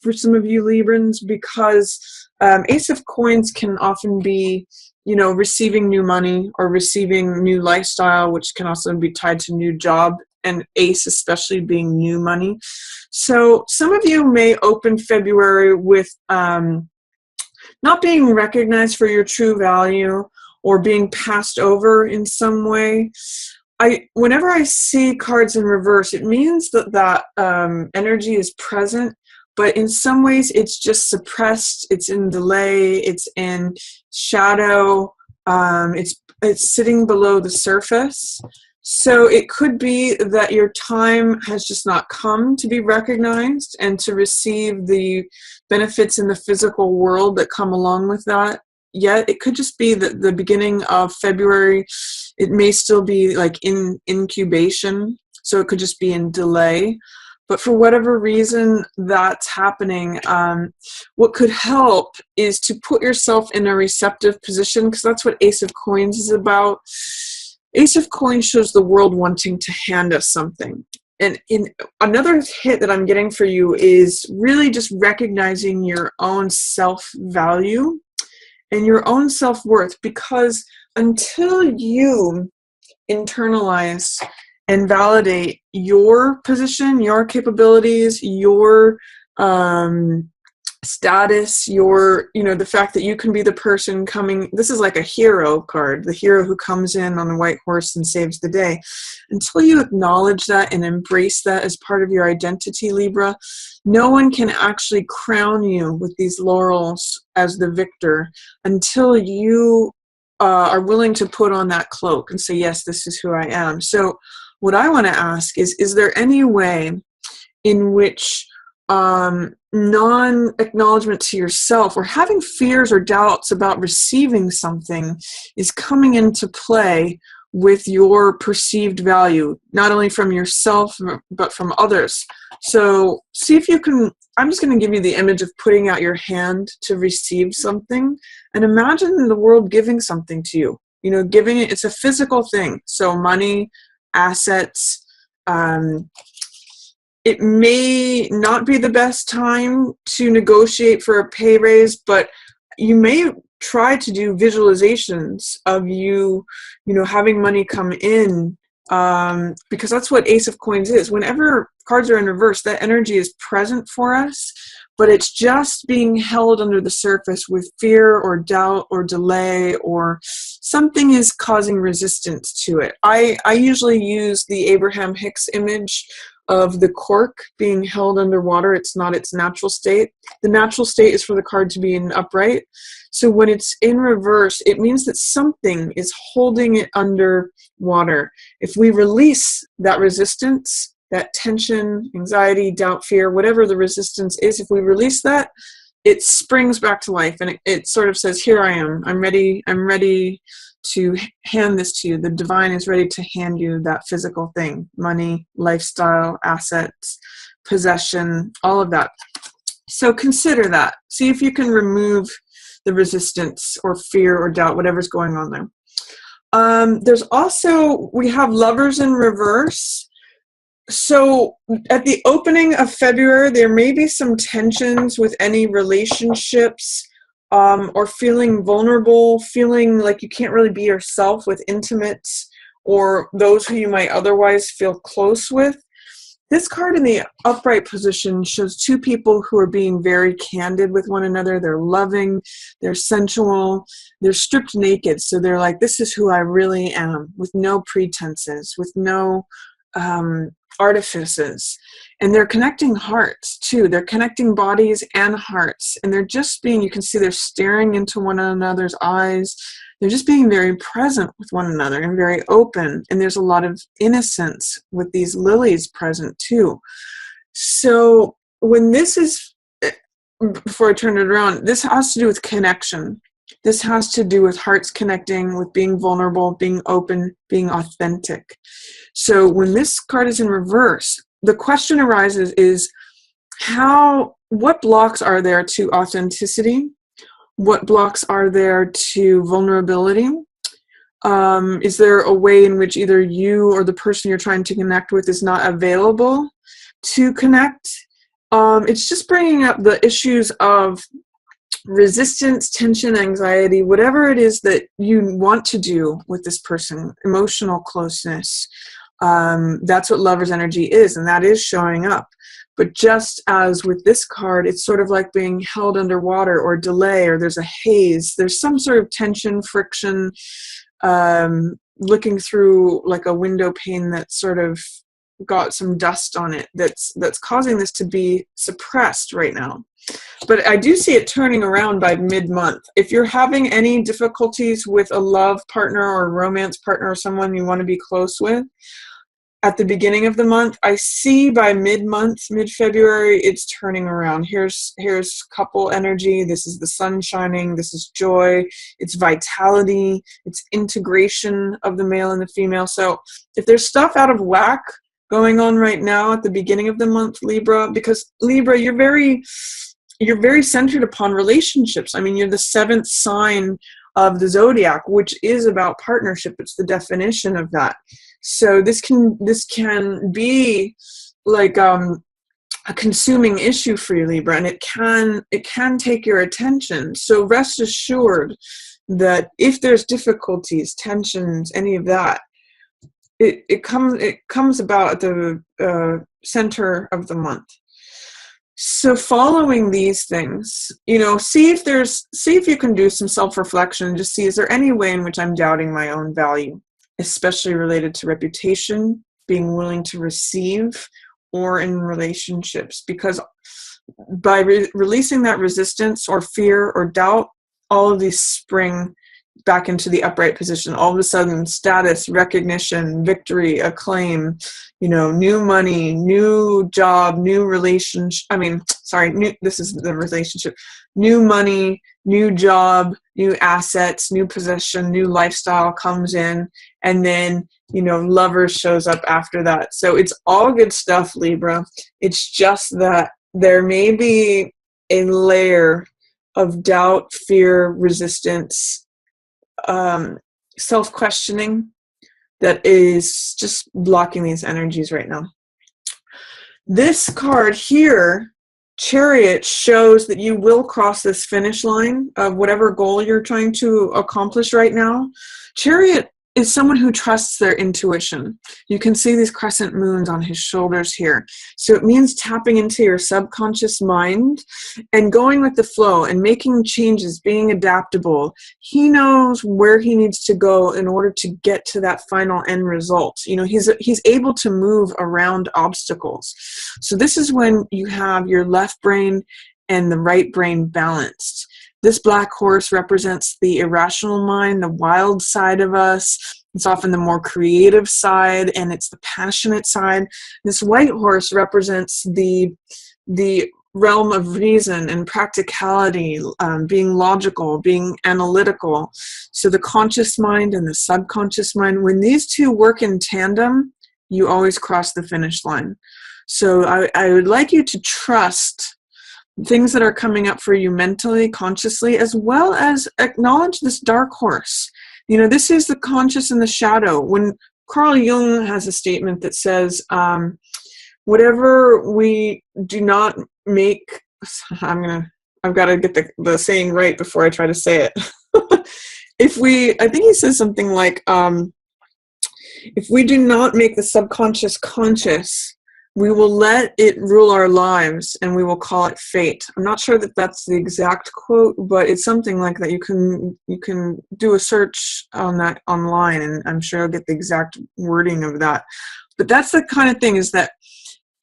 for some of you Librans, because Ace of Coins can often be, you know, receiving new money or receiving new lifestyle, which can also be tied to new job, and Ace especially being new money. So some of you may open February with not being recognized for your true value or being passed over in some way. Whenever I see cards in reverse, it means that energy is present, but in some ways it's just suppressed, it's in delay, it's in shadow, it's sitting below the surface. So it could be that your time has just not come to be recognized and to receive the benefits in the physical world that come along with that. Yet it could just be that the beginning of February, it may still be like in incubation, so it could just be in delay. But for whatever reason that's happening, what could help is to put yourself in a receptive position, because that's what Ace of Coins is about. Ace of Coins shows the world wanting to hand us something. And in another hit that I'm getting for you is really just recognizing your own self-value and your own self-worth, because until you internalize and validate your position, your capabilities, your status, your, you know, the fact that you can be the person coming, this is like a hero card, the hero who comes in on a white horse and saves the day. Until you acknowledge that and embrace that as part of your identity, Libra, no one can actually crown you with these laurels as the victor until you are willing to put on that cloak and say, yes, this is who I am. So what I want to ask is there any way in which non-acknowledgement to yourself or having fears or doubts about receiving something is coming into play with your perceived value, not only from yourself, but from others? So see if you can, I'm just going to give you the image of putting out your hand to receive something, and imagine the world giving something to you. You know, giving it, it's a physical thing. So money, assets, it may not be the best time to negotiate for a pay raise, but you may try to do visualizations of you know, having money come in, because that's what Ace of Coins is. Whenever cards are in reverse, that energy is present for us, but it's just being held under the surface with fear or doubt or delay, or something is causing resistance to it. I usually use the Abraham Hicks image of the cork being held underwater. It's not its natural state. The natural state is for the card to be in upright. So when it's in reverse, it means that something is holding it under water. If we release that resistance, that tension, anxiety, doubt, fear, whatever the resistance is, if we release that, it springs back to life, and it sort of says, here I am. I'm ready to hand this to you. The divine is ready to hand you that physical thing: money, lifestyle, assets, possession, all of that. So consider that. See if you can remove the resistance or fear or doubt, whatever's going on there. There's also, we have Lovers in reverse. So at the opening of February, there may be some tensions with any relationships, or feeling vulnerable, feeling like you can't really be yourself with intimates or those who you might otherwise feel close with. This card in the upright position shows two people who are being very candid with one another. They're loving, they're sensual, they're stripped naked. So they're like, this is who I really am, with no pretenses, with no artifices. And they're connecting hearts too. They're connecting bodies and hearts. And they're just being, you can see they're staring into one another's eyes. They're just being very present with one another and very open. And there's a lot of innocence with these lilies present too. So when this is, before I turn it around, this has to do with connection. This has to do with hearts connecting, with being vulnerable, being open, being authentic. So when this card is in reverse, the question arises is, what blocks are there to authenticity? What blocks are there to vulnerability? Is there a way in which either you or the person you're trying to connect with is not available to connect? It's just bringing up the issues of resistance, tension, anxiety, whatever it is that you want to do with this person, emotional closeness. That's what lover's energy is, and that is showing up. But just as with this card, it's sort of like being held underwater or delay, or there's a haze. There's some sort of tension, friction, looking through like a window pane that's sort of got some dust on it that's causing this to be suppressed right now. But I do see it turning around by mid-month. If you're having any difficulties with a love partner or a romance partner or someone you want to be close with at the beginning of the month, I see by mid-month, mid-February, it's turning around. Here's couple energy. This is the sun shining. This is joy. It's vitality. It's integration of the male and the female. So if there's stuff out of whack going on right now at the beginning of the month, Libra, because Libra, you're very centered upon relationships. I mean, you're the 7th sign of the zodiac, which is about partnership. It's the definition of that. So this can be like a consuming issue for you, Libra, and it can take your attention. So rest assured that if there's difficulties, tensions, any of that, it comes about at the center of the month. So following these things, see if you can do some self-reflection and just see, is there any way in which I'm doubting my own value, especially related to reputation, being willing to receive, or in relationships? Because by releasing that resistance or fear or doubt, all of these spring back into the upright position. All of a sudden, status, recognition, victory, acclaim, new money, new job, new relationship. This is the relationship. New money, new job, new assets, new possession, new lifestyle comes in, and then, lover shows up after that. So it's all good stuff, Libra. It's just that there may be a layer of doubt, fear, resistance, self-questioning that is just blocking these energies right now. This card here, Chariot, shows that you will cross this finish line of whatever goal you're trying to accomplish right now. Chariot is someone who trusts their intuition. You can see these crescent moons on his shoulders here. So it means tapping into your subconscious mind and going with the flow and making changes, being adaptable. He knows where he needs to go in order to get to that final end result. He's able to move around obstacles. So this is when you have your left brain and the right brain balanced. This black horse represents the irrational mind, the wild side of us. It's often the more creative side, and it's the passionate side. This white horse represents the realm of reason and practicality, being logical, being analytical. So the conscious mind and the subconscious mind, when these two work in tandem, you always cross the finish line. So I would like you to trust things that are coming up for you mentally, consciously, as well as acknowledge this dark horse. This is the conscious and the shadow. When Carl Jung has a statement that says, whatever we do not make, I've got to get the saying right before I try to say it. I think he says something like, if we do not make the subconscious conscious, we will let it rule our lives, and we will call it fate. I'm not sure that that's the exact quote, but it's something like that. You can do a search on that online, and I'm sure you'll get the exact wording of that. But that's the kind of thing, is that,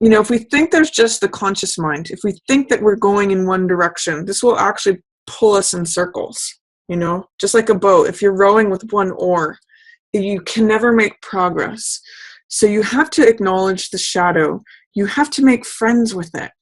if we think there's just the conscious mind, if we think that we're going in one direction, this will actually pull us in circles, just like a boat. If you're rowing with one oar, you can never make progress. So you have to acknowledge the shadow. You have to make friends with it.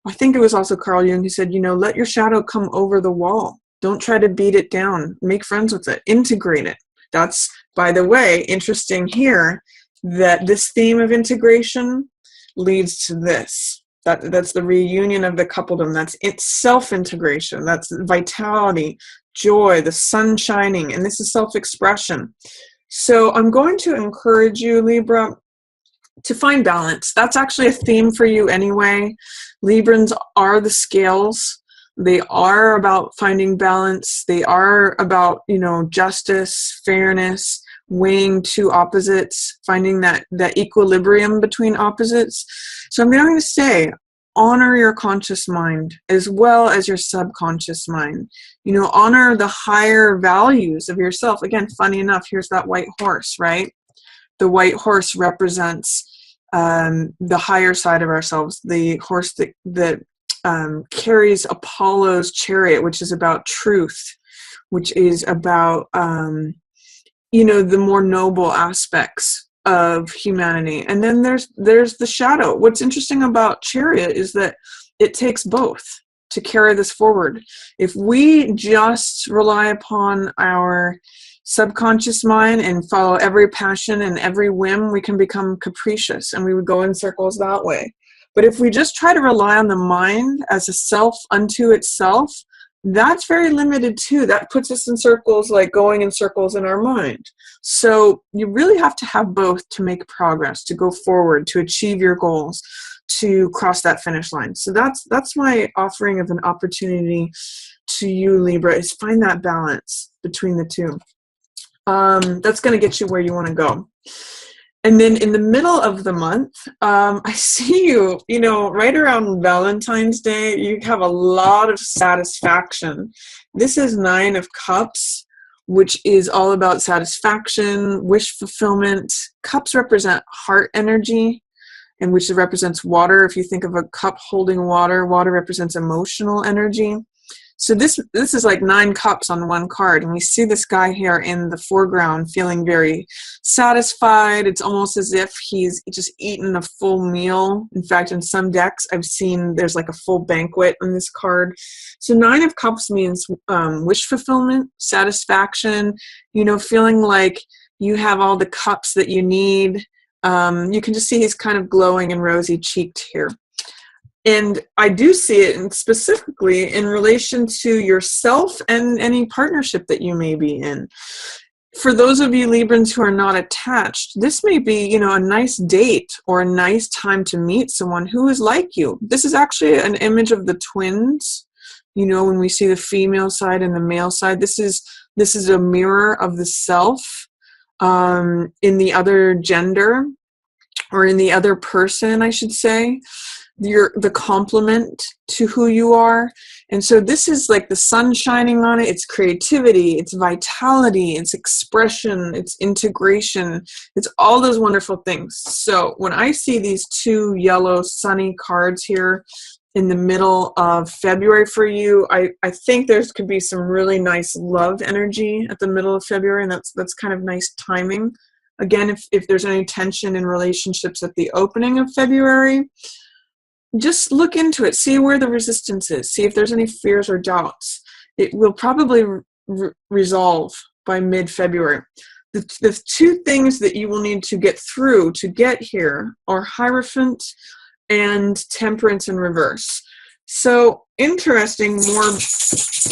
I think it was also Carl Jung who said, let your shadow come over the wall. Don't try to beat it down. Make friends with it. Integrate it. That's, by the way, interesting here that this theme of integration leads to this. That's the reunion of the coupledom. That's self-integration. That's vitality, joy, the sun shining, and this is self-expression. So I'm going to encourage you, Libra, to find balance. That's actually a theme for you anyway. Librans are the scales. They are about finding balance. They are about, justice, fairness, weighing two opposites, finding that equilibrium between opposites. So I'm going to say, honor your conscious mind as well as your subconscious mind. Honor the higher values of yourself. Again, funny enough, here's that white horse, right? The white horse represents the higher side of ourselves, the horse that carries Apollo's chariot, which is about truth, which is about, the more noble aspects of humanity. And then there's the shadow. What's interesting about chariot is that it takes both to carry this forward. If we just rely upon our subconscious mind and follow every passion and every whim, we can become capricious and we would go in circles that way. But if we just try to rely on the mind as a self unto itself, that's very limited too. That puts us in circles, like going in circles in our mind. So you really have to have both to make progress, to go forward, to achieve your goals, to cross that finish line. So that's my offering of an opportunity to you, Libra, is find that balance between the two. That's going to get you where you want to go. And then in the middle of the month, I see you, right around Valentine's Day, you have a lot of satisfaction. This is 9 of Cups, which is all about satisfaction, wish fulfillment. Cups represent heart energy, and which represents water. If you think of a cup holding water, water represents emotional energy. So this is like 9 cups on one card, and we see this guy here in the foreground feeling very satisfied. It's almost as if he's just eaten a full meal. In fact, in some decks I've seen there's like a full banquet on this card. So 9 of Cups means wish fulfillment, satisfaction, feeling like you have all the cups that you need. You can just see he's kind of glowing and rosy-cheeked here. And I do see it specifically in relation to yourself and any partnership that you may be in. For those of you Librans who are not attached, this may be, a nice date or a nice time to meet someone who is like you. This is actually an image of the twins. When we see the female side and the male side, this is a mirror of the self in the other gender, or in the other person, I should say. You're the complement to who you are. And so this is like the sun shining on it. It's creativity, it's vitality, it's expression, it's integration. It's all those wonderful things. So when I see these 2 yellow sunny cards here in the middle of February for you, I think there could be some really nice love energy at the middle of February, and that's kind of nice timing. Again, if there's any tension in relationships at the opening of February, just look into it, see where the resistance is, see if there's any fears or doubts. It will probably resolve by mid-February. The 2 things that you will need to get through to get here are Hierophant and Temperance in reverse. So interesting,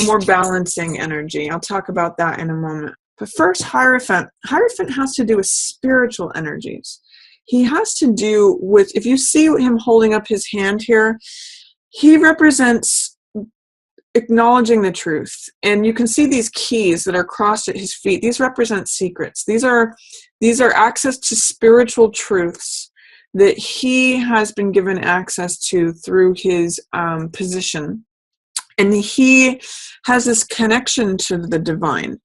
more balancing energy. I'll talk about that in a moment. But first, Hierophant. Hierophant has to do with spiritual energies. He has to do with, if you see him holding up his hand here, he represents acknowledging the truth. And you can see these keys that are crossed at his feet. These represent secrets. These are access to spiritual truths that he has been given access to through his position. And he has this connection to the divine.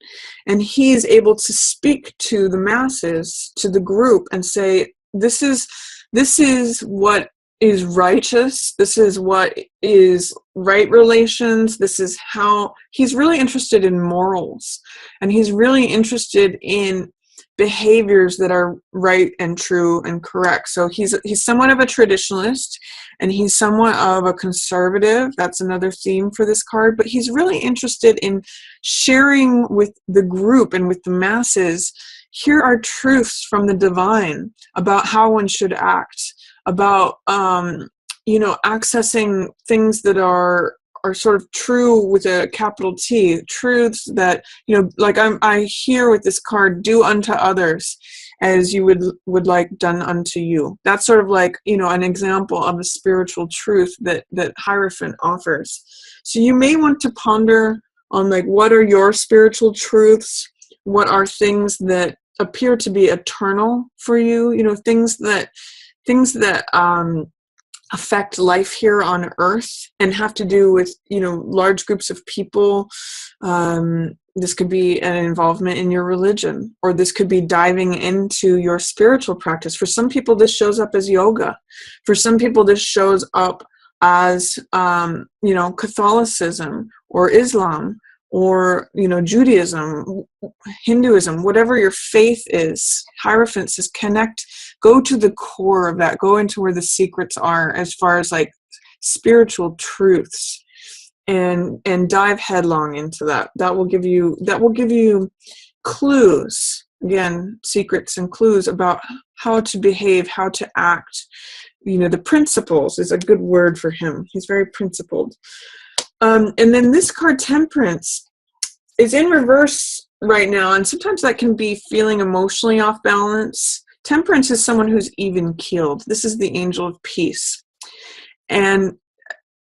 And he is able to speak to the masses, to the group, and say, this is what is righteous. This is what is right relations. This is how he's really interested in morals. And he's really interested in behaviors that are right and true and correct. So he's somewhat of a traditionalist, and he's somewhat of a conservative. That's another theme for this card. But he's really interested in sharing with the group and with the masses, here are truths from the divine about how one should act, about accessing things that are sort of true with a capital T, truths that, like I hear with this card, do unto others. as you would like done unto you. That's sort of like, an example of a spiritual truth that Hierophant offers. So you may want to ponder on, like, what are your spiritual truths? What are things that appear to be eternal for you? Things that affect life here on earth and have to do with, large groups of people. This could be an involvement in your religion, or this could be diving into your spiritual practice. For some people, this shows up as yoga. For some people, this shows up as, Catholicism or Islam or, Judaism, Hinduism, whatever your faith is. Hierophant says go to the core of that, go into where the secrets are as far as like spiritual truths, and dive headlong into that. That will give you clues, again, secrets and clues about how to behave, how to act. The principles is a good word for him. He's very principled. And then this card, Temperance, is in reverse right now, and sometimes that can be feeling emotionally off balance. Temperance is someone who's even-keeled. This is the angel of peace. And,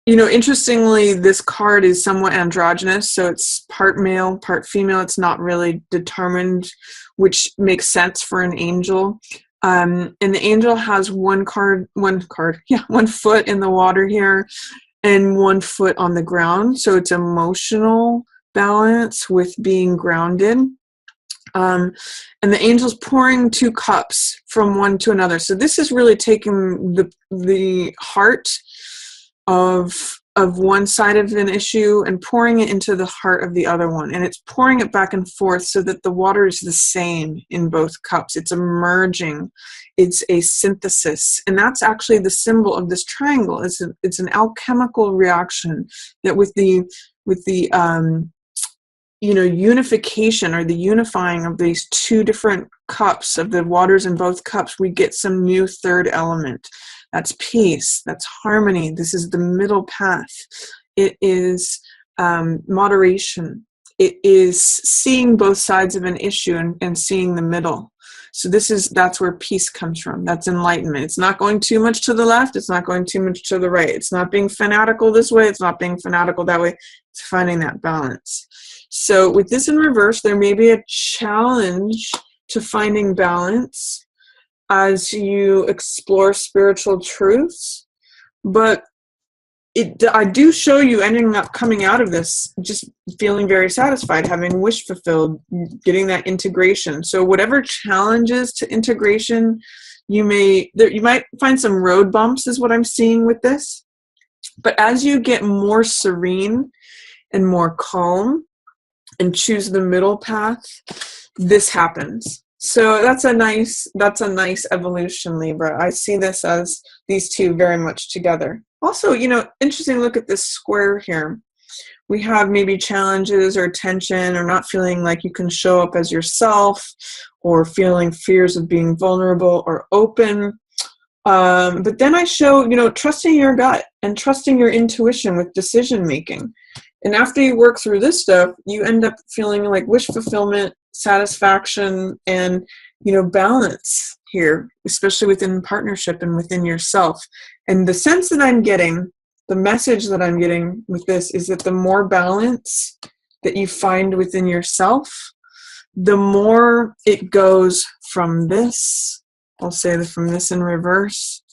interestingly, this card is somewhat androgynous, so it's part male, part female. It's not really determined, which makes sense for an angel. And the angel has one foot in the water here, and 1 foot on the ground. So it's emotional balance with being grounded. And the angel's pouring 2 cups from one to another. So this is really taking the heart of one side of an issue and pouring it into the heart of the other one. And it's pouring it back and forth so that the water is the same in both cups. It's emerging. It's a synthesis. And that's actually the symbol of this triangle. It's an alchemical reaction that with the unification or the unifying of these 2 different cups of the waters in both cups, we get some new third element. That's peace. That's harmony. This is the middle path. It is moderation. It is seeing both sides of an issue and seeing the middle. So that's where peace comes from. That's enlightenment. It's not going too much to the left. It's not going too much to the right. It's not being fanatical this way. It's not being fanatical that way. It's finding that balance. So with this in reverse, there may be a challenge to finding balance as you explore spiritual truths. But I do show you ending up coming out of this just feeling very satisfied, having wish fulfilled, getting that integration. So whatever challenges to integration you might find some road bumps is what I'm seeing with this. But as you get more serene and more calm and choose the middle path, this happens. So that's a nice evolution, Libra. I see this as these 2 very much together. Also, interesting look at this square here. We have maybe challenges or tension or not feeling like you can show up as yourself, or feeling fears of being vulnerable or open. But then I show, trusting your gut and trusting your intuition with decision making. And after you work through this stuff, you end up feeling like wish fulfillment, satisfaction, and, balance here, especially within partnership and within yourself. And the sense that I'm getting, the message that I'm getting with this is that the more balance that you find within yourself, the more it goes from this, I'll say from this in reverse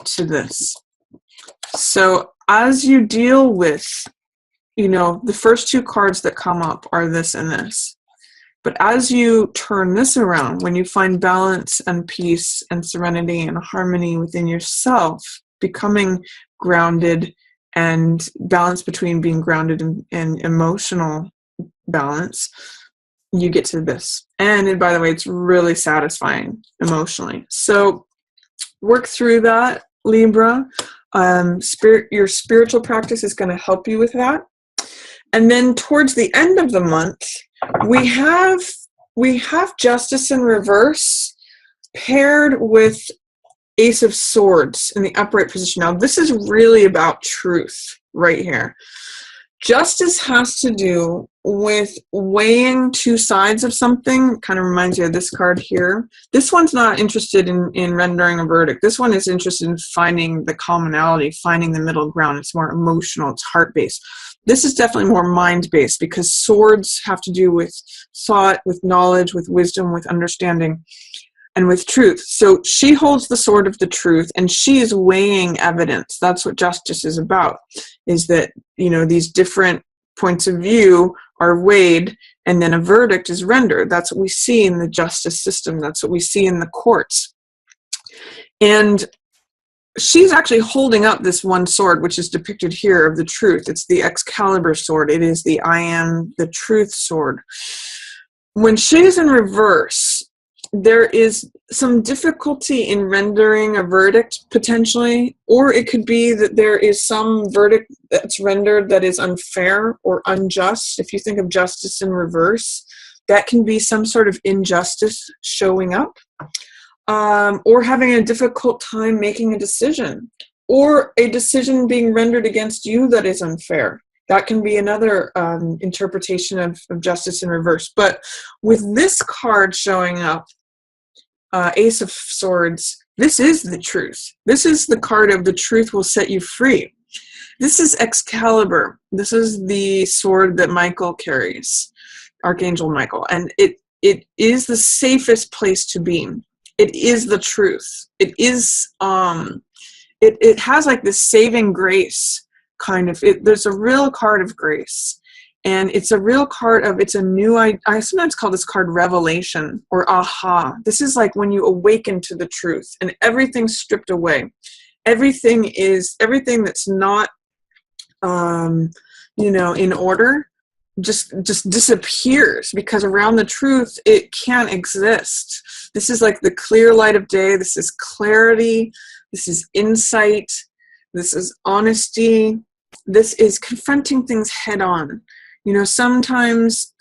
to this. So as you deal with, the first 2 cards that come up are this and this. But as you turn this around, when you find balance and peace and serenity and harmony within yourself, becoming grounded and balance between being grounded and emotional balance, you get to this. And by the way, it's really satisfying emotionally. So work through that, Libra. Your spiritual practice is going to help you with that. And then towards the end of the month, we have Justice in reverse paired with Ace of Swords in the upright position. Now, this is really about truth right here. Justice has to do with weighing two sides of something. Kind of reminds you of this card here. This one's not interested in rendering a verdict. This one is interested in finding the commonality, finding the middle ground. It's more emotional, it's heart-based. This is definitely more mind-based, because swords have to do with thought, with knowledge, with wisdom, with understanding, and with truth. So she holds the sword of the truth, and she is weighing evidence. That's what justice is about, is that, you know, these different points of view are weighed, and then a verdict is rendered. That's what we see in the justice system. That's what we see in the courts. And she's actually holding up this one sword, which is depicted here, of the truth. It's the Excalibur sword. It is the I am the truth sword. When she's in reverse, there is some difficulty in rendering a verdict, potentially, or it could be that there is some verdict that's rendered that is unfair or unjust. If you think of justice in reverse, that can be some sort of injustice showing up, or having a difficult time making a decision, or a decision being rendered against you that is unfair. That can be another interpretation of justice in reverse. But with this card showing up, Ace of Swords, this is the truth. This is the card of the truth will set you free. This is Excalibur. This is the sword that Michael carries, Archangel Michael. And it is the safest place to be. It is the truth. It is, it has like this saving grace kind of, there's a real card of grace. And it's a real card of, it's a new, I sometimes call this card revelation or aha. This is like when you awaken to the truth and everything's stripped away. Everything that's not, you know, in order just disappears, because around the truth, it can't exist. This is like the clear light of day. This is clarity. This is insight. This is honesty. This is confronting things head on. You know, sometimes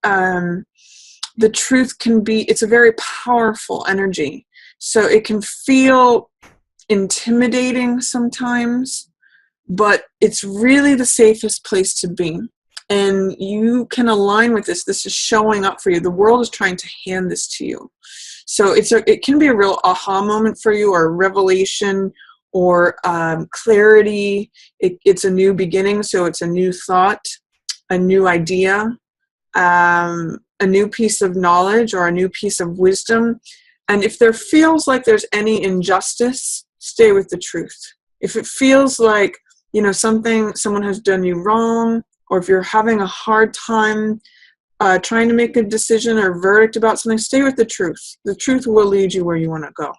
the truth can be, it's a very powerful energy. So it can feel intimidating sometimes, but it's really the safest place to be. And you can align with this. This is showing up for you. The world is trying to hand this to you. So it can be a real aha moment for you, or a revelation, or clarity. It's a new beginning, so it's a new thought, a new idea, a new piece of knowledge, or a new piece of wisdom. And if there feels like there's any injustice, stay with the truth. If it feels like, you know, someone has done you wrong, or if you're having a hard time trying to make a decision or verdict about something, stay with the truth. The truth will lead you where you want to go.